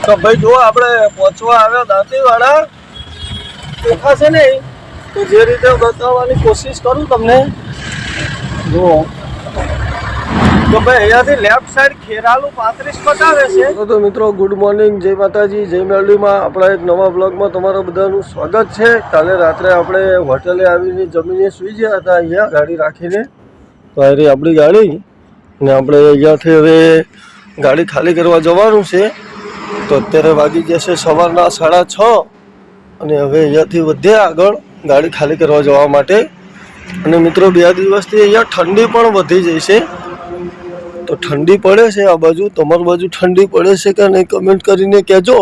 તો ભાઈ જો આપણે પહોંચવા આવ્યા દાંતીવાડા, દેખાશે નહીં તો જે રીતે બતાવવાની કોશિશ કરું તમને. જુઓ તો ભાઈ અહીંયાથી લેફ્ટ સાઈડ ખેરાલુ 35 બતાવે છે. તો મિત્રો ગુડ મોર્નિંગ, જય માતાજી, જય મેરડીમાં. આપણા એક નવા બ્લોગમાં તમારા બધાનું સ્વાગત છે. કાલે રાત્રે આપણે હોટેલે આવીને જમીને સૂઈ ગયા હતા અહીંયા ગાડી રાખીને. તો આ રહી આપણી ગાડી ને આપણે અહીંયાથી હવે ગાડી ખાલી કરવા જવાનું છે. તો અત્યારે વાગી જશે સવારના 6:30 અને હવે અહીંયાથી વધ્યા આગળ ગાડી ખાલી કરવા જવા માટે. અને મિત્રો 2 દિવસથી અહીંયા ઠંડી પણ વધી જઈ છે. તો ઠંડી પડે છે આ બાજુ, તમારી બાજુ ઠંડી પડે છે કે નહીં કમેન્ટ કરીને કહેજો.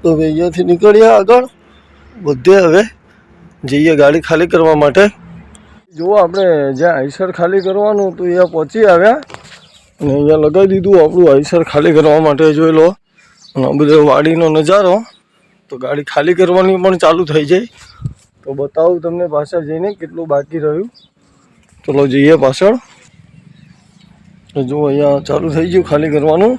તો હવે અહીંયાથી નીકળ્યા આગળ વધે, હવે જઈએ ગાડી ખાલી કરવા માટે. જુઓ આપણે જ્યાં આઈસર ખાલી કરવાનું હતું અહીંયા પહોંચી આવ્યા અને અહીંયા લગાવી દીધું આપણું આઈસર ખાલી કરવા માટે. જોઈ લો અને બધો વાડીનો નજારો. તો ગાડી ખાલી કરવાની પણ ચાલુ થઈ જાય. તો બતાવું તમને પાછળ જઈને કેટલું બાકી રહ્યું. ચલો જઈએ પાછળ. તો જો અહીંયા ચાલુ થઈ ગયું ખાલી કરવાનું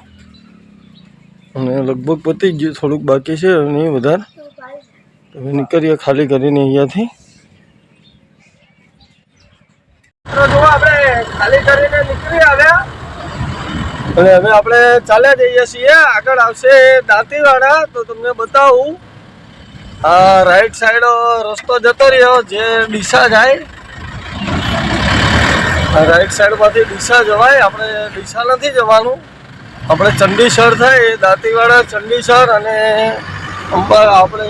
અને લગભગ પતી ગયું, થોડુંક બાકી છે નહીં વધારે. હવે નીકળીએ ખાલી કરીને અહીંયાથી. જો આપણે ખાલી કરીને નીકળી આવ્યા અને હવે આપણે ચાલ્યા જઈએ છીએ. આગળ આવશે દાંતીવાડા. તો તમને બતાવું, આ રાઈટ સાઈડ રસ્તો જતો રહ્યો જે ડીસા જાય. આ રાઈટ સાઈડમાંથી ડીસા જવાય. આપણે ડીસા નથી જવાનું, આપણે ચંડીસર થાય, દાંતીવાડા ચંડીસર અને આપણે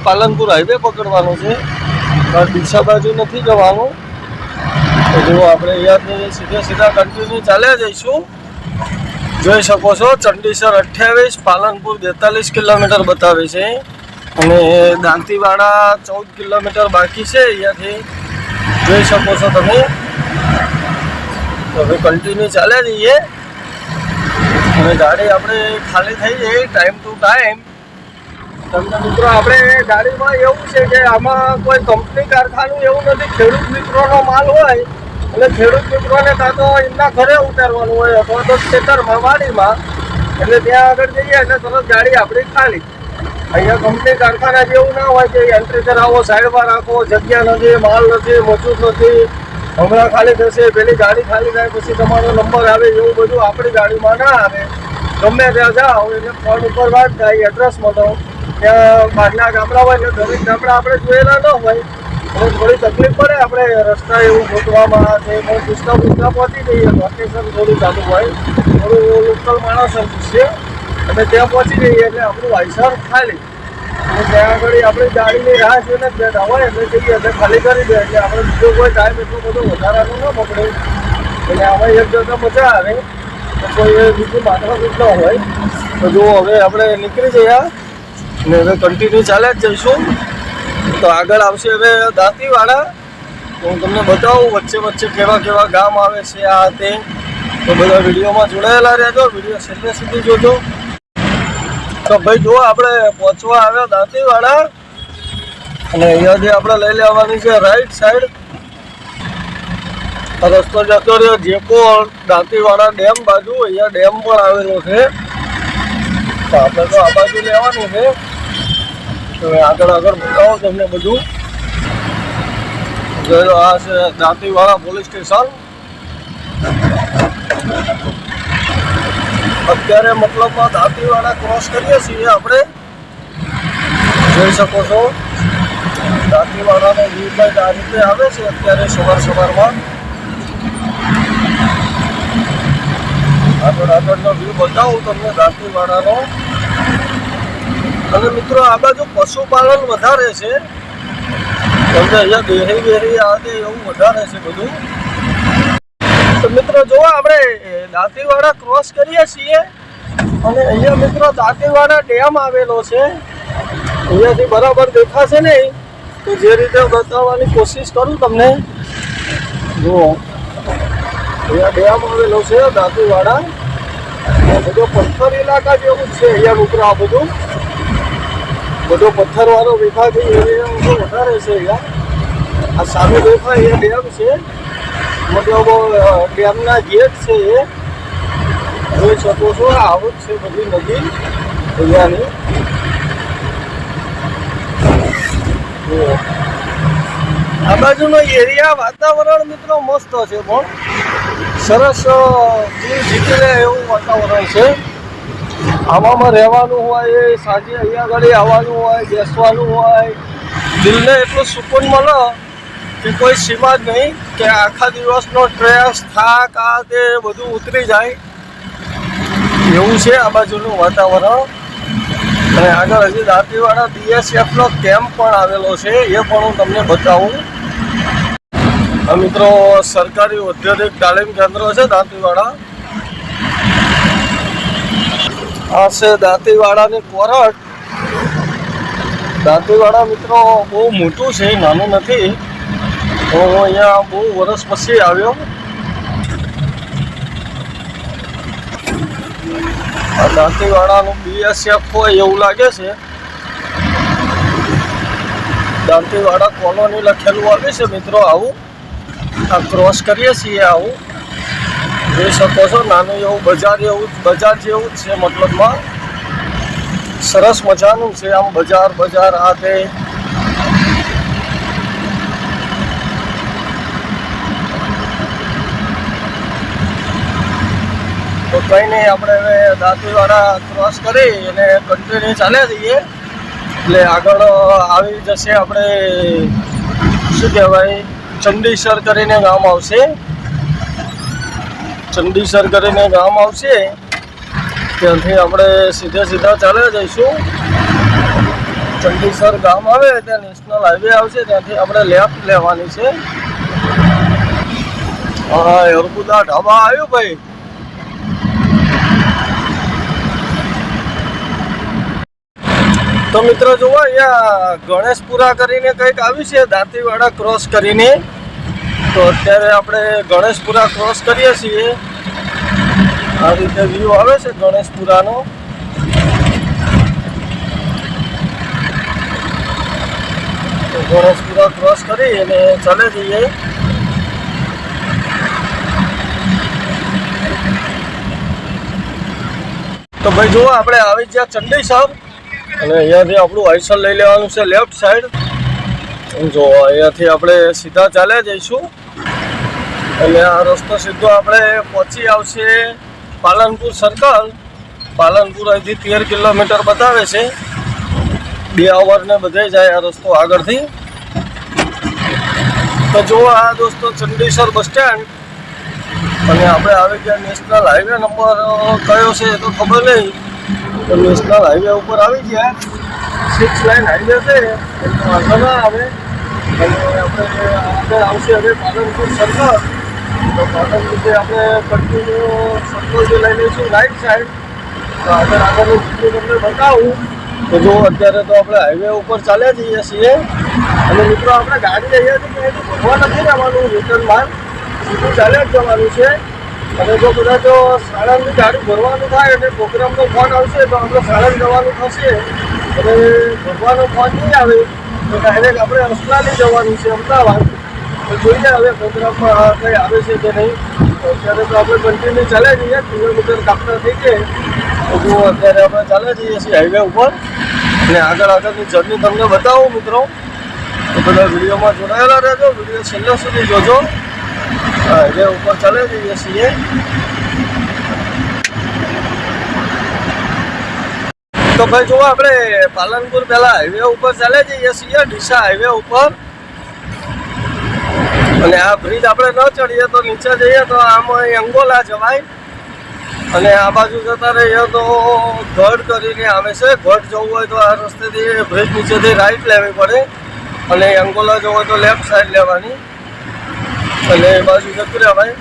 પાલનપુર હાઈવે પકડવાનું છે. ડીસા બાજુ નથી જવાનું. તો જો આપણે અહીંયાથી સીધા કન્ટિન્યુ ચાલ્યા જઈશું. જોઈ શકો છો ચંડીસર 28, પાલનપુર 42 કિલોમીટર બતાવે છે અને દાંતીવાડા 14 કિલોમીટર બાકી છે અહીંયાથી. જોઈ શકો છો તમે. હવે કન્ટિન્યુ ચાલ્યા જઈએ અને ગાડી આપણે ખાલી થઈ જાય ટાઈમ ટુ ટાઈમ. તમને મિત્રો આપણે ગાડીમાં એવું છે કે આમાં કોઈ કંપની કારખાનું એવું નથી. ખેડૂત મિત્રોનો માલ હોય એટલે ખેડૂત મિત્રોને કાં તો એમના ઘરે ઉતારવાનું હોય અથવા તો ખેતરમાં વાડીમાં, એટલે ત્યાં આગળ જઈએ એટલે તરત ગાડી આપણી ખાલી. અહીંયા કંપની કારખાના જેવું ના હોય કે એન્ટ્રી કરાવો, સાઈડમાં રાખો, જગ્યા નથી, માલ નથી, મજૂર નથી, હમણાં ખાલી થશે, પેલી ગાડી ખાલી થાય પછી તમારો નંબર આવે, એવું બધું આપણી ગાડીમાં ના આવે. ગમે ત્યાં જાઓ એટલે ફોન ઉપર વાત થાય, એડ્રેસ મળો. ત્યાં બહારના ગામડા હોય એટલે દરેક ગામડા આપણે જોયેલા ન હોય એટલે થોડી તકલીફ પડે. આપણે રસ્તા એવું ગોતવામાં છે પણ પૂછતા પહોંચી જઈએ. લોકેશન થોડું ચાલુ હોય, થોડું લોકલ માણસ પૂછીએ અને ત્યાં પહોંચી જઈએ એટલે આપણું આઈસર ખાલી. અને ત્યાં આગળ આપણી ગાડીની રાહ જોઈને જ બેઠા હોય એટલે જઈએ એટલે ખાલી કરી દે એટલે આપણે બીજો કોઈ ટાઈમ એટલો બધો વધારાનો ન પકડે. એટલે આમાં એક જગ્યા મજા આવે તો કોઈ બીજું માથાકૂટ ન હોય. તો જુઓ હવે આપણે નીકળી જઈએ અને હવે કન્ટિન્યુ ચાલ્યા જ જઈશું. તો આગળ આવશે હવે દાંતીવાડા. હું તમને બતાવું વચ્ચે વચ્ચે કેવા કેવા ગામ આવે છે આ તે. તો બધા વિડીયોમાં જોડાયેલા રહેજો, વિડીયો છેલ્લે સુધી જોજો. તો ભાઈ જુઓ આપણે પહોંચવા આવ્યા દાંતીવાડા અને અહીંયાથી આપણે લઈ લેવાની છે રાઈટ સાઈડ. રસ્તો જતો રહ્યો જેપોર દાંતીવાડા ડેમ બાજુ. અહીંયા ડેમ પણ આવેલો છે. તો આપણે તો આ બાજુ લેવાનું છે. તો આગળ બતાવો તમને બધું. જોઈ લો, આ છે દાંતીવાડા પોલીસ સ્ટેશન. અત્યારે મતલબમાં દાંતીવાડા ક્રોસ કરીએ છીએ આપણે. જોઈ શકો છો દાંતીવાડાનો વ્યૂ પોઈન્ટ આ રીતે આવે છે અત્યારે સવારમાં. આગળનો વ્યૂ બતાવું તમને દાંતીવાડાનો. અને મિત્રો આ બાજુ પશુપાલન વધારે છે. તમને અહીંયા ડેરી આવે એવું વધારે છે બધું. તો મિત્રો જો આપણે દાંતીવાડા ક્રોસ કરીએ છીએ અને અહીંયા મિત્રો દાંતીવાડા ડેમ આવેલો છે. અહીંયાથી બરાબર દેખાશે નહીં તો જે રીતે બતાવવાની કોશિશ કરું તમને. જુઓ અહીંયા ડેમ આવેલો છે દાંતીવાડા. બધો પથ્થર ઇલાકા જેવું જ છે અહીંયા મિત્રો. આ બધો પથ્થરવાળો વિભાગ એરિયા વધારે છે અહીંયા. આ સામે દેખાય એ ડેમ છે, મતલબ ડેમના ગેટ છે એ. જોઈ શકો છો આવક છે બધી નદી. અહીંયાની આ બાજુનો એરિયા વાતાવરણ મિત્રો મસ્ત છે, પણ સરસ જીવ જીતી લે એવું વાતાવરણ છે. આવામાં રહેવાનું હોય, સાંજે અહીંયા આગળ આવવાનું હોય, બેસવાનું હોય, દિલને એટલું સુકૂન મળે કે કોઈ સીમા જ નહીં, કે આખા દિવસનો સ્ટ્રેસ થાક આ તે બધું ઉતરી જાય એવું છે આ બાજુનું વાતાવરણ. અને આગળ હજી દાંતીવાડા BSFનો કેમ્પ પણ આવેલો છે, એ પણ હું તમને બતાવું. આ મિત્રો સરકારી ઔદ્યોગિક તાલીમ કેન્દ્ર છે દાંતીવાડા. આ છે દાંતીવાડાની કોરટ. દાંતીવાડા મિત્રો બહુ મોટું છે, નાનું નથી. હું અહીંયા બહુ વર્ષ પછી આવ્યો. આ દાંતીવાડાનું BSF હોય એવું લાગે છે. દાંતીવાડા કોલોની લખેલું આવે છે મિત્રો. આવું આ ક્રોસ કરીએ છીએ, આવું જોઈ શકો છો. નાનું એવું બજાર જેવું જ છે, મતલબમાં સરસ મજાનું છે. આમ બજાર આ તે તો કંઈ નહીં, આપણે હવે દાંતીવાડા ક્રોસ કરી અને કન્ટિન્યુ ચાલ્યા જઈએ એટલે આગળ આવી જશે આપણે શું કહેવાય, ચંડીસર કરીને ગામ આવશે. ચંડીસર કરીને ગામ આવશે, ત્યાંથી આપણે સીધા ચાલ્યા જઈશું. ચંડીસર ગામ આવે ત્યાં નેશનલ હાઈવે આવશે, ત્યાંથી આપણે લેફ્ટ લેવાની છે. હા, અર્બુદા ઢાબા આવ્યું ભાઈ. તો મિત્રો જુઓ, અહીંયા ગણેશપુરા કરીને કંઈક આવ્યું છે દાંતીવાડા ક્રોસ કરીને. તો અત્યારે આપણે ગણેશપુરા ક્રોસ કરીએ છીએ. આ રીતે વ્યૂ આવે છે ગણેશપુરાનો. ગણેશપુરા ક્રોસ કરી અને ચાલે જઈએ. તો ભાઈ જુઓ, આપણે આવી ગયા ચંડીસર અને અહીંયાથી આપણું આઈસર લઈ લેવાનું છે લેફ્ટ સાઈડ. જો અહીંયાથી આપણે સીધા ચાલ્યા જઈશું અને આ રસ્તો સીધો આપણે પહોંચી આવશે પાલનપુર સર્કલ. પાલનપુર અહીંથી 13 કિલોમીટર બતાવે છે. 2 અવરને બધે જાય આ રસ્તો આગળથી. તો જુઓ આ દોસ્તો ચંડીસર બસ સ્ટેન્ડ અને આપણે આવી ગયા નેશનલ હાઈવે નંબર કયો છે એ તો ખબર નહીં. તો નેશનલ હાઈવે ઉપર આવી ગયા. 6 લાઇન હાઈવે છે, એટલે વાંધો ના આવે. અને આપણે આગળ આવશે હવે પાલનપુર સર્કલ. તો પાલનપુરથી આપણે કન્ટિન્યુ સર્કલથી લઈ લઈશું રાઈટ સાઈડ. તો આગળનું ચીજું તમને બતાવું. તો જો અત્યારે તો આપણે હાઈવે ઉપર ચાલ્યા જઈએ છીએ. અને મિત્રો આપણે ગાડી અહીંયાથી ક્યાંયથી ભરવા નથી જવાનું, રિટર્નમાં સીધું ચાલ્યા જ જવાનું છે. અને જો કદાચ સાણંદની ગાડી ભરવાનું થાય અને પ્રોગ્રામનો ફોન આવશે તો આપણે સાણંદ જવાનું થશે. અને ભરવાનો ફોન નહીં આવે તો ડાયરેક્ટ આપણે અસલાલી જવાનું છે અમદાવાદ. તો જોઈએ હવે પ્રોગ્રામમાં કંઈ આવે છે કે નહીં. તો અત્યારે તો આપણે કન્ટિન્યુ ચાલ્યા જઈએ, કિલોમીટર કાપતા થઈ જાય. તો જો અત્યારે આપણે ચાલ્યા જઈએ છીએ હાઈવે ઉપર અને આગળની જર્ની તમને બતાવું મિત્રો. તો બધા વિડીયોમાં જોડાયેલા રહેજો, વિડીયો છેલ્લે સુધી જોજો. હાઈવે ઉપર ચાલ્યા જઈએ છીએ. તો ભાઈ જુઓ, આપણે પાલનપુર પહેલા હાઈવે ઉપર ચાલ્યા જઈએ છીએ, ડીસા હાઈવે ઉપર. અને આ બ્રિજ આપણે ન ચડીએ તો નીચે જઈએ તો આમ અંગોલા જવાય. અને આ બાજુ જતા રહીએ તો ગઢ કરીને આવે છે. ગઢ જવું હોય તો આ રસ્તેથી બ્રિજ નીચેથી રાઈટ લેવી પડે અને અંગોલા જવું હોય તો લેફ્ટ સાઈડ લેવાની. અને એ બાજુ જતું રહેવાય.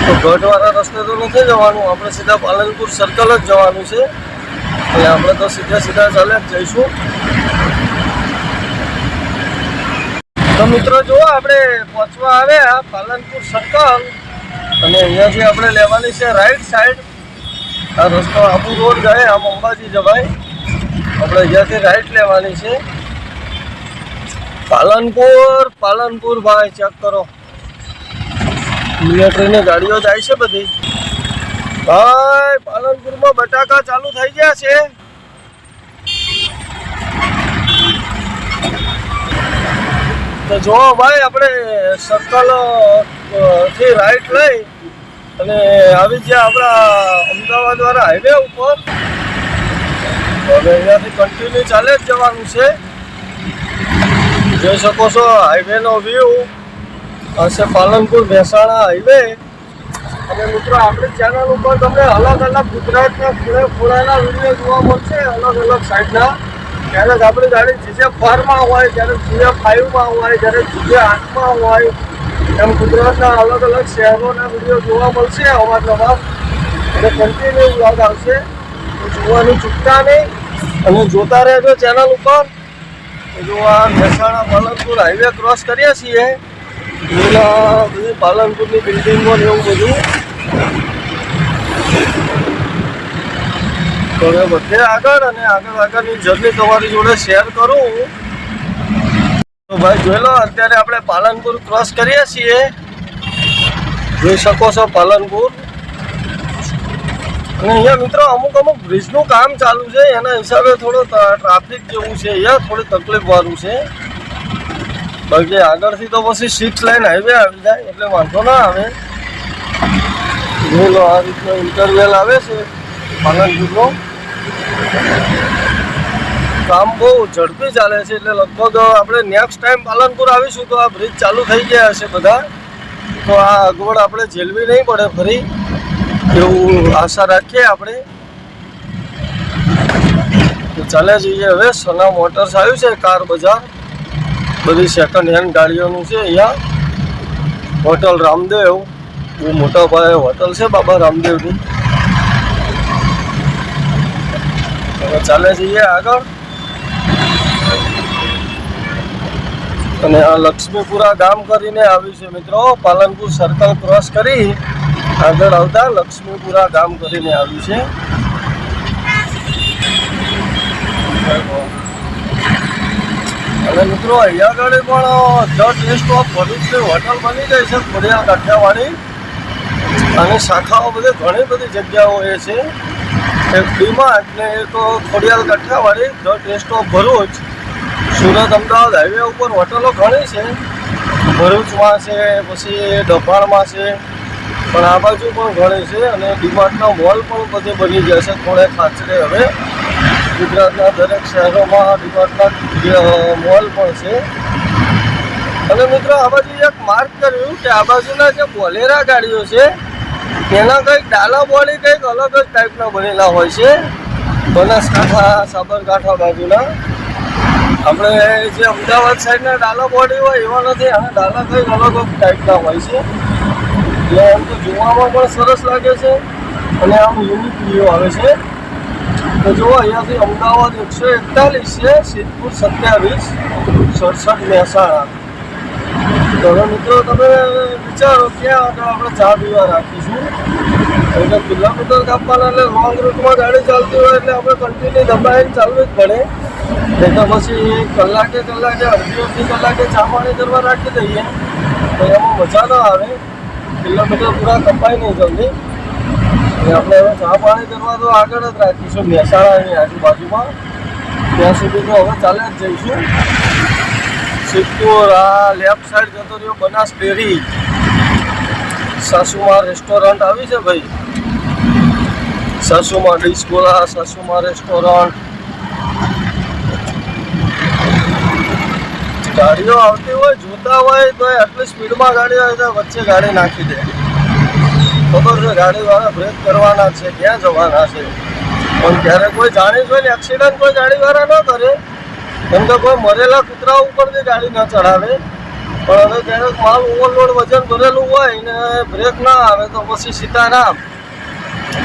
તો ગઢવાળા રસ્તે તો નથી જવાનું, આપણે સીધા પાલનપુર સર્કલ જ જવાનું છે. અને આપણે તો સીધા ચાલ્યા જ જઈશું. તો મિત્રો જુઓ, આપણે પહોંચવા આવ્યા પાલનપુર સર્કલ અને અહીંયાથી આપણે લેવાની છે રાઈટ સાઈડ. આ રસ્તો આબુ રોડ જાય, આમ અંબાજી જવાય. આપણે અહીંયાથી રાઈટ લેવાની છે. પાલનપુર ભાઈ ચેક કરો, મિલિટરીની ગાડીઓ જાય છે બધી. ભાઈ પાલનપુરમાં બટાકા ચાલુ થઈ ગયા છે. તો જો ભાઈ આપણે સર્કલ થી રાઈટ લઈ અને આવી ગયા આપણા અમદાવાદ વાળા હાઈવે ઉપર. તો હવે અહીંયાથી કન્ટિન્યુ ચાલે જ જવાનું છે. જોઈ શકો છો હાઈવે નો વ્યૂ હશે પાલનપુર મહેસાણા હાઈવે. અને મિત્રો આપણી ચેનલ ઉપર તમને અલગ અલગ ગુજરાતના ખૂણે ખૂણાના વિડીયો જોવા મળશે. અલગ અલગ સાઈડના. ક્યારેક આપણી ગાડી GJ4માં હોય, ક્યારેક GJ5માં હોય, ક્યારેક GJ8માં હોય. એમ ગુજરાતના અલગ અલગ શહેરોના વિડીયો જોવા મળશે અવારનવાર. અને કન્ટિન્યુ વ્લોગ આવશે. તો જોવાનું ચૂકતા નહીં અને જોતા રહેજો ચેનલ ઉપર. જો આ મહેસાણા પાલનપુર હાઈવે ક્રોસ કરીએ છીએ. બધી પાલનપુરની બિલ્ડિંગો ને એવું બધું. તો હવે બધે આગળ અને આગળની જર્ની તમારી જોડે શેર કરું. તો ભાઈ જોઈ લો અત્યારે આપણે પાલનપુર ક્રોસ કરીએ છીએ. જોઈ શકો છો પાલનપુર. અને અહીંયા મિત્રો અમુક બ્રિજનું કામ ચાલુ છે. એના હિસાબે થોડો ટ્રાફિક જેવું છે. અહીંયા થોડી તકલીફ વાળું છે. બાકી આગળથી તો પછી 6 લાઈન હાઈવે આવી જાય એટલે વાંધો ના આવે. જોઈ લો આ રીતનો ઇન્ટરવેલ આવે છે પાલનપુરનો. કામ બહુ ઝડપી ચાલે છે એટલે લગભગ આપણે નેક્સ્ટ ટાઈમ પાલનપુર આવીશું તો આ બ્રિજ ચાલુ થઈ ગયા હશે બધા. તો આ અગવડ આપણે ઝેલવી નહીં પડે ફરી એવું આશા રાખીએ આપણે. તો ચાલે જઈએ હવે. સના મોટર્સ આવ્યું છે કાર બજાર. બધી સેકન્ડ હેન્ડ ગાડીઓનું છે અહીંયા. હોટલ રામદેવ બહુ મોટા પાયે હોટલ છે બાબા રામદેવની. હવે ચાલે જઈએ આગળ. અને આ લક્ષ્મીપુરા ગામ કરીને આવ્યું છે મિત્રો. પાલનપુર સર્કલ ક્રોસ કરી આગળ આવતા લક્ષ્મીપુરા ગામ કરીને આવ્યું છે. અને મિત્રો અહીંયા આગળ પણ ધ ટેસ્ટ ઓફ ભરૂચની હોટલ બની ગઈ છે ખોડિયાર કાઠિયાવાડી. અને શાખાઓ બધી ઘણી બધી જગ્યાઓ એ છે. એક ડીમાર્ટ ને એક Khodiyar Kathiawadi. The taste of Bharuch. Surat Ahmedabad highway ઉપર હોટલો ઘણી છે. ભરૂચમાં છે, પછી ડભાણમાં છે, પણ આ બાજુ પણ ઘણી છે. અને ડીમાર્ટના મોલ પણ બધે બની જશે થોડે ખાચરે. હવે ગુજરાતના દરેક શહેરોમાં ડીમાર્ટના મોલ પણ છે. અને મિત્રો આ બાજુ એક માર્ક કર્યું કે આ બાજુના જે બોલેરા ગાડીઓ છે એના કંઈક ડાલા બોડી કંઈક અલગ જ ટાઈપના બનેલા હોય છે. બનાસકાંઠા સાબરકાંઠા બાજુના. આપણે જે અમદાવાદ સાઈડના ડાલા બોડી હોય એવા નથી. આ ડાલા કંઈક અલગ જ ટાઈપના હોય છે. એટલે એમ તો જોવામાં પણ સરસ લાગે છે અને આમ યુનિક વ્યૂ આવે છે. તો જુઓ અહીંયાથી અમદાવાદ 141 છે, સિદ્ધપુર 27, 67 મહેસાણા. તો હવે મિત્રો તમે વિચારો ક્યાં આગળ આપણે ચા પીવા રાખીશું. એટલે કિલોમીટર કાપવાના એટલે લોંગ રૂટમાં ગાડી ચાલતી હોય એટલે આપણે કન્ટિન્યુ દબાઈને ચાલવું જ પડે. નહીં તો પછી કલાકે અડધી કલાકે ચા પાણી કરવા રાખી દઈએ તો એમાં મજા ન આવે. કિલોમીટર પૂરા કપાય નહીં જલ્દી. આપણે હવે ચા પાણી કરવા તો આગળ જ રાખીશું મહેસાણાની આજુબાજુમાં. ત્યાં સુધી તો હવે ચાલે જ જઈશું. સિદ્ધપુર આ લેફ્ટ સાઈડ જતો રહ્યો બનાસ ડેરી. સાસુમા રેસ્ટોરન્ટ આવી છે ભાઈ. સાસુમા ડિસ્કોલા, સાસુમા રેસ્ટોરન્ટ. ગાડીઓ આવતી હોય જોતા હોય તો આટલી સ્પીડમાં ગાડી આવે તો વચ્ચે ગાડી નાખી દે. ખબર છે ગાડીવાળા બ્રેક કરવાના છે, ક્યાં જવાના છે. પણ ત્યારે કોઈ જાણી જોઈને એક્સિડન્ટ કોઈ ગાડીવાળા ન કરે. એમ તો કોઈ મરેલા કૂતરા ઉપરથી ગાડી ન ચડાવે. પણ હવે ક્યારેક માલ ઓવરલોડ વજન ભરેલું હોય ને બ્રેક ના આવે તો પછી સીતારામ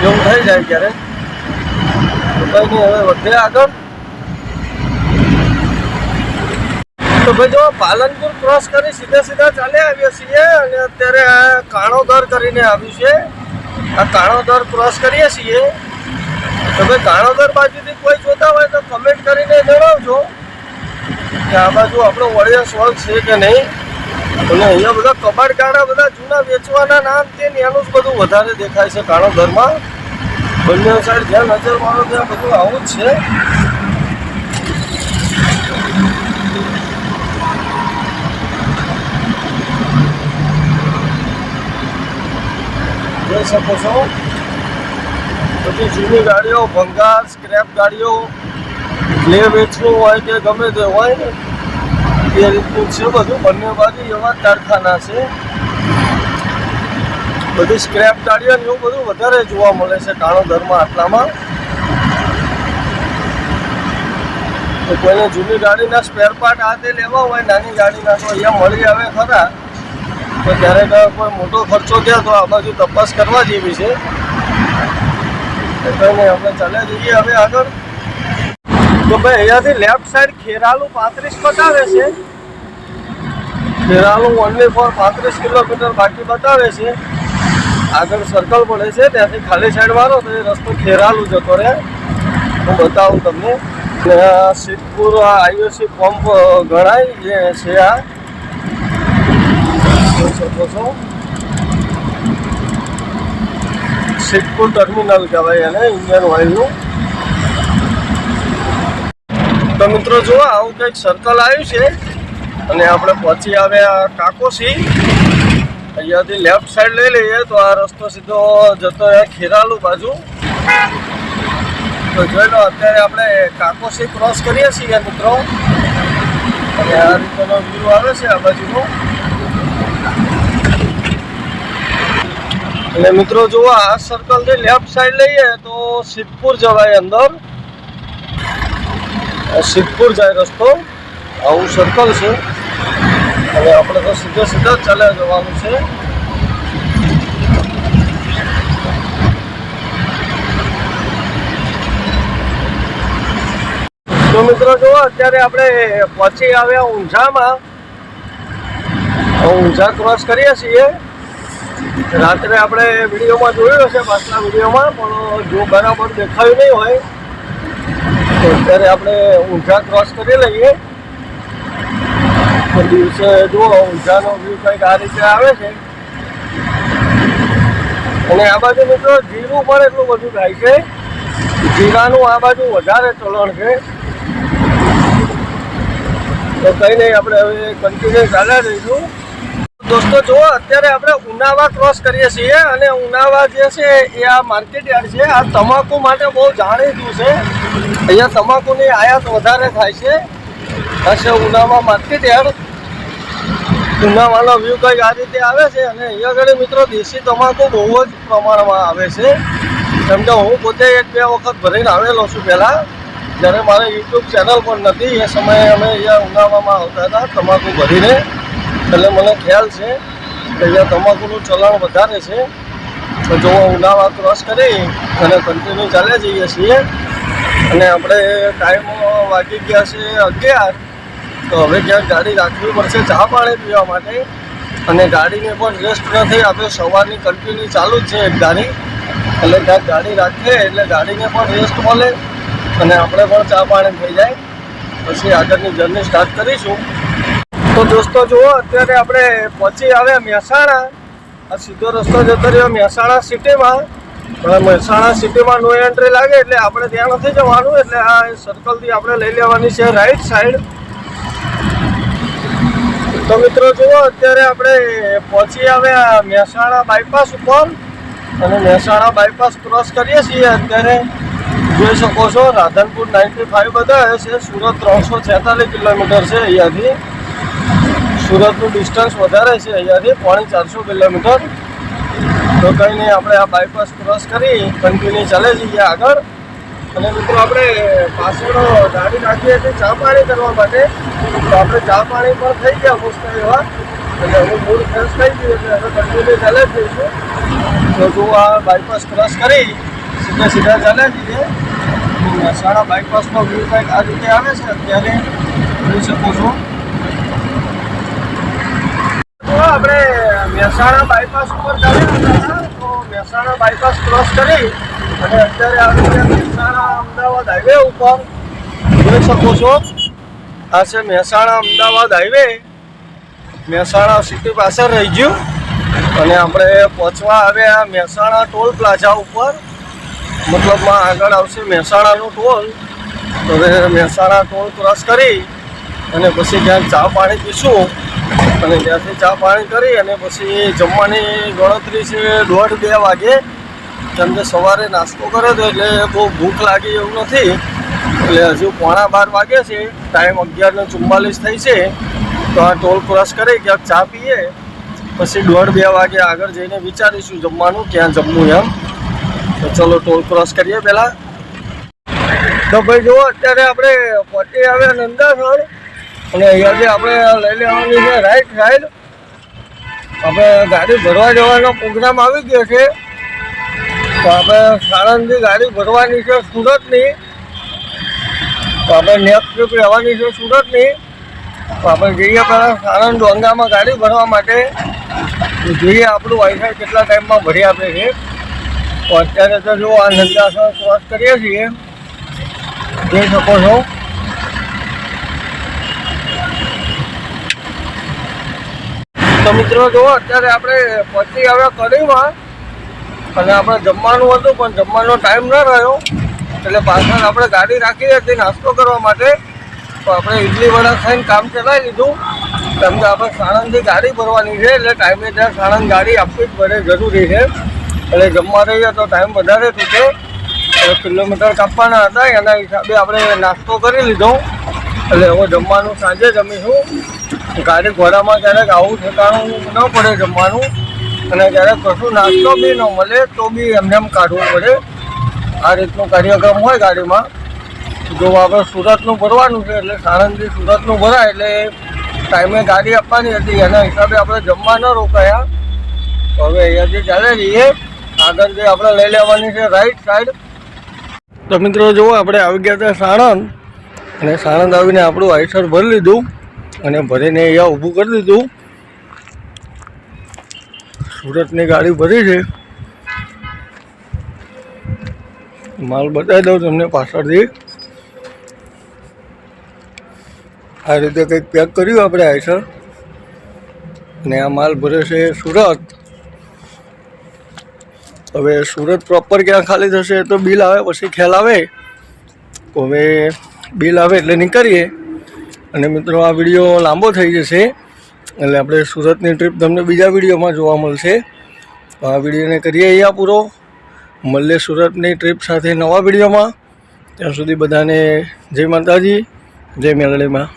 એવું થઈ જાય ક્યારેક. કંઈ નહીં હવે વધે આગળ. તો ભાઈ જો પાલનપુર ક્રોસ કરી સીધા ચાલે આવીએ છીએ. અને અત્યારે આ કાણોદર કરીને આવ્યું છે. આ કાણોદર ક્રોસ કરીએ છીએ. તો ભાઈ કાણોદર બાજુથી કોઈ જોતા હોય તો કમેન્ટ કરીને જણાવજો કે આ બાજુ આપણો વડિયા સોલ્વ છે કે નહીં. અને અહીંયા બધા કબાડ ગાડા બધા જૂના વેચવાના નામ તે એનું જ બધું વધારે દેખાય છે કાણોદરમાં. બંને સાઈડ જ્યાં નજર મારો ત્યાં બધું આવું જ છે. જોઈ શકો છો બધી જૂની ગાડીઓ, ભંગાર, સ્ક્રેપ ગાડીઓ, લે વેચવું હોય કે ગમે તે હોય ને એ રીતનું છે બધું. બંને બાજુ એવા કારખાના છે. બધી સ્ક્રેપ ગાડીઓ એવું બધું વધારે જોવા મળે છે કાણોદરમાં આટલામાં. તો કોઈને જૂની ગાડીના સ્પેર પાર્ટ આ તે લેવા હોય નાની ગાડીના તો અહીંયા મળી આવે ખરા. તો ક્યારેક કોઈ મોટો ખર્ચો થયો તો આ બાજુ તપાસ કરવા જેવી છે. કંઈ નહીં, આપણે ચાલ્યા જઈએ હવે આગળ. તો ભાઈ અહીંયાથી લેફ્ટ સાઈડ ખેરાલુ 35 બતાવે છે. ખેરાલુ ઓનલી ફોર 35 કિલોમીટર બાકી બતાવે છે. આગળ સર્કલ પડે છે ત્યાંથી ખાલી સાઈડ મારો તો એ રસ્તો ખેરાલુ જતો રહે. હું બતાવું તમને. સિદ્ધપુર આઈઓસી પંપ ગણાય જે છે આ જોઈ શકો છો. સિદ્ધપુર ટર્મિનલ કહેવાય એને ઇન્ડિયન ઓઇલનું. તો મિત્રો જુઓ આવું કંઈક સર્કલ આવ્યું છે અને આપણે પહોંચી આવ્યા કાકોસી. અહીંયાથી લેફ્ટ સાઈડ લઈ લઈએ તો આ રસ્તો સીધો જતો રહે ખેરાલુ બાજુ. તો જોઈ લો અત્યારે આપણે કાકોસી ક્રોસ કરીએ છીએ મિત્રો. અને આ રીતનો વ્યૂ આવે છે આ બાજુનો. અને મિત્રો જુઓ આ સર્કલથી લેફ્ટ સાઈડ લઈએ તો સિદ્ધપુર જવાય અંદર. સિદ્ધપુર જાય રસ્તો. આવું સર્કલ છે અને આપણે તો સીધે સીધા ચાલ્યા જવાનું છે. તો મિત્રો જુઓ અત્યારે આપણે પહોંચી આવ્યા ઊંઝામાં. ઊંઝા ક્રોસ કરીએ છીએ. રાત્રે આપણે વિડીયોમાં જોયું હશે પાછલા વિડીયોમાં, પણ જો બરાબર દેખાયું નહીં હોય તો અત્યારે આપણે ઊંઝા ક્રોસ કરી લઈએ. દિવસે જુઓ ઊંઝાનો વ્યૂ કંઈક આ રીતે આવે છે. અને આ બાજુ મિત્રો જીરું પણ એટલું બધું થાય છે. જીરાનું આ બાજુ વધારે ચલણ છે. તો કંઈ નહીં, આપણે હવે કન્ટિન્યુ ચાલ્યા રહીશું. દોસ્તો જુઓ અત્યારે આપણે ઉનાવા ક્રોસ કરીએ છીએ અને ઉનાવા જે છે એ આ માર્કેટ યાર્ડ છે. આ તમાકુ માટે બહુ જાણીતું છે. અહીંયા તમાકુની આયાત વધારે થાય છે. આ છે ઉનાવા માર્કેટ યાર્ડ. ઉનાવાનો વ્યૂ કંઈક આ રીતે આવે છે. અને અહીંયા આગળ મિત્રો દેશી તમાકુ બહુ જ પ્રમાણમાં આવે છે. કેમ કે હું પોતે 1-2 વખત ભરીને આવેલો છું પહેલાં, જ્યારે મારે યુટ્યુબ ચેનલ પણ નથી. એ સમયે અમે અહીંયા ઉનાવામાં આવતા હતા તમાકુ ભરીને. એટલે મને ખ્યાલ છે કે અહીંયા તમાકુનું ચલણ વધારે છે. તો જો ઉનાવા ક્રોસ કરી અને કન્ટિન્યુ ચાલ્યા જઈએ છીએ. અને આપણે ટાઈમ વાગી ગયા છે 11. તો હવે ક્યાંક ગાડી રાખવી પડશે ચા પાણી પીવા માટે. અને ગાડીને પણ રેસ્ટ નથી. આપણે સવારની કન્ટિન્યુ ચાલુ જ છે એક ગાડી. એટલે ક્યાંક ગાડી રાખીએ એટલે ગાડીને પણ રેસ્ટ મળે અને આપણે પણ ચા પાણી થઈ જાય. પછી આગળની જર્ની સ્ટાર્ટ કરીશું. તો દોસ્તો જુઓ અત્યારે આપણે પહોંચી આવ્યા મહેસાણા. આ સીધો રસ્તો જતો રહ્યો મહેસાણા સિટીમાં. પણ મહેસાણા સિટીમાં નો એન્ટ્રી લાગે એટલે આપણે ત્યાં નથી જવાનું. એટલે આ સર્કલથી આપણે લઈ લેવાની છે રાઈટ સાઈડ. તો મિત્રો જુઓ અત્યારે આપણે પહોંચી આવ્યા મહેસાણા બાયપાસ ઉપર. અને મહેસાણા બાયપાસ ક્રોસ કરીએ છીએ અત્યારે. જોઈ શકો છો રાધનપુર 95 બતાવે છે. સુરત 346 કિલોમીટર છે અહીંયાથી. સુરતનું ડિસ્ટન્સ વધારે છે અહીંયાથી 450 કિલોમીટર. તો કંઈ નહીં, આપણે આ બાયપાસ ક્રોસ કરી કન્ટિન્યુ ચાલે જઈએ આગળ. અને મિત્રો આપણે પાછળ ગાડી રાખીએ છીએ ચા પાણી કરવા માટે. તો આપણે ચા પાણી પણ થઈ ગયા મસ્ત એવા. એટલે હું મૂડ ફ્રેશ થઈ ગયું એટલે હવે કન્ટિન્યુ ચાલે જ જઈશું. તો જો આ બાયપાસ ક્રોસ કરી સીધા ચાલ્યા જઈએ. મહેસાણા બાયપાસનો વ્યૂ કંઈક આ રીતે આવે છે અત્યારે જોઈ શકો છો. આપણે મહેસાણા બાયપાસ ઉપર ચાલ્યા હતા. તો મહેસાણા બાયપાસ ક્રોસ કરી અને અત્યારે આવી ગયા મહેસાણા અમદાવાદ હાઈવે ઉપર. જોઈ શકો છો આ છે મહેસાણા અમદાવાદ હાઈવે. મહેસાણા સિટી પાછળ રહી ગયું અને આપણે પહોંચવા આવ્યા મહેસાણા ટોલ પ્લાઝા ઉપર. મતલબમાં આગળ આવશે મહેસાણાનું ટોલ. હવે મહેસાણા ટોલ ક્રોસ કરી અને પછી ત્યાં ચા પાણી પીશું અને ત્યાંથી ચા પાણી કરી અને પછી જમવાની ગણતરી છે 1:30-2 વાગે. કેમ કે સવારે નાસ્તો કર્યો હતો એટલે બહુ ભૂખ લાગી એવું નથી, એટલે હજુ 11:15 વાગે છે. ટાઈમ 11:44 થઈ છે. તો આ ટોલ ક્રોસ કરી ક્યાંક ચા પીએ, પછી 1:30-2 વાગે આગળ જઈને વિચારીશું જમવાનું ક્યાં જમવું એમ. તો ચલો ટોલ ક્રોસ કરીએ પહેલાં. તો ભાઈ જુઓ, અત્યારે આપણે પહોંચી આવ્યા નંદાસર અને અહીંયાથી આપણે લઈ લેવાની છે રાઈટ સાઈડ. આપણે ગાડી ભરવા જવાનો પ્રોગ્રામ આવી ગયો છે. તો આપણે સાણંદથી ગાડી ભરવાની છે સુરતની. તો આપણે નેક્સ્ટ ટ્રીપ રહેવાની છે સુરતની. તો આપણે જઈએ પહેલાં સાણંદ ડોંગામાં ગાડી ભરવા માટે. જોઈએ આપણું વાઈફાઈ કેટલા ટાઈમમાં ભરી આપે છે. તો અત્યારે તો જો આ નંદાસર ક્રોસ કરીએ છીએ, જોઈ શકો છો. તો મિત્રો જુઓ, અત્યારે આપણે પહોંચી આવ્યા કડીમાં અને આપણે જમવાનું હતું પણ જમવાનો ટાઈમ ન રહ્યો, એટલે પાછળ આપણે ગાડી રાખી હતી નાસ્તો કરવા માટે. તો આપણે ઇડલી વડા ખાઈને કામ ચલાવી લીધું, કેમ કે આપણે સાણંદથી ગાડી ભરવાની છે એટલે ટાઈમે ત્યાં સાણંદ ગાડી આપવી જ પડે, જરૂરી છે. એટલે જમવા રહીએ તો ટાઈમ વધારે તૂટે. કિલોમીટર કાપવાના હતા, એના હિસાબે આપણે નાસ્તો કરી લીધો. એટલે હવે જમવાનું સાંજે જમીશું. ગાડી ઘોડામાં ક્યારેક આવું ઠેકાણું ન પડે જમવાનું, અને ક્યારેક કશું નાસ્તો બી ન મળે તો બી એમને એમ કાઢવું પડે. આ રીતનો કાર્યક્રમ હોય ગાડીમાં. જો આપણે સુરતનું ભરવાનું છે એટલે સાણંદથી સુરતનું ભરાય એટલે ટાઈમે ગાડી આપવાની હતી, એના હિસાબે આપણે જમવા ન રોકાયા. તો હવે અહીંયાથી ચાલે જઈએ. આગળ જે આપણે લઈ લેવાની છે રાઈટ સાઈડ. તો મિત્રો જુઓ, આપણે આવી ગયા હતા સાણંદ અને સાણંદ આવીને આપણું આઈસર ભરી લીધું અને ભરીને અહીંયા ઊભું કરી દીધું. સુરતની ગાડી ભરી છે. માલ બતાવી દઉં તમને પાછળથી. આ રીતે કંઈક પેક કર્યું આપણે આઈસર અને આ માલ ભરે છે સુરત. હવે સુરત પ્રોપર ક્યાં ખાલી થશે તો બિલ આવે પછી ખ્યાલ આવે. તો હવે બિલ આવે એટલે નીકળીએ. અને મિત્રો આ વિડીયો લાંબો થઈ જશે એટલે આપણે સુરતની ટ્રીપ તમને બીજા વિડીયોમાં જોવા મળશે. તો આ વિડીયોને કરીએ અહીંયા પૂરો. મળીએ સુરતની ટ્રીપ સાથે નવા વિડીયોમાં. ત્યાં સુધી બધાને જય માતાજી, જય મેલડીમાં.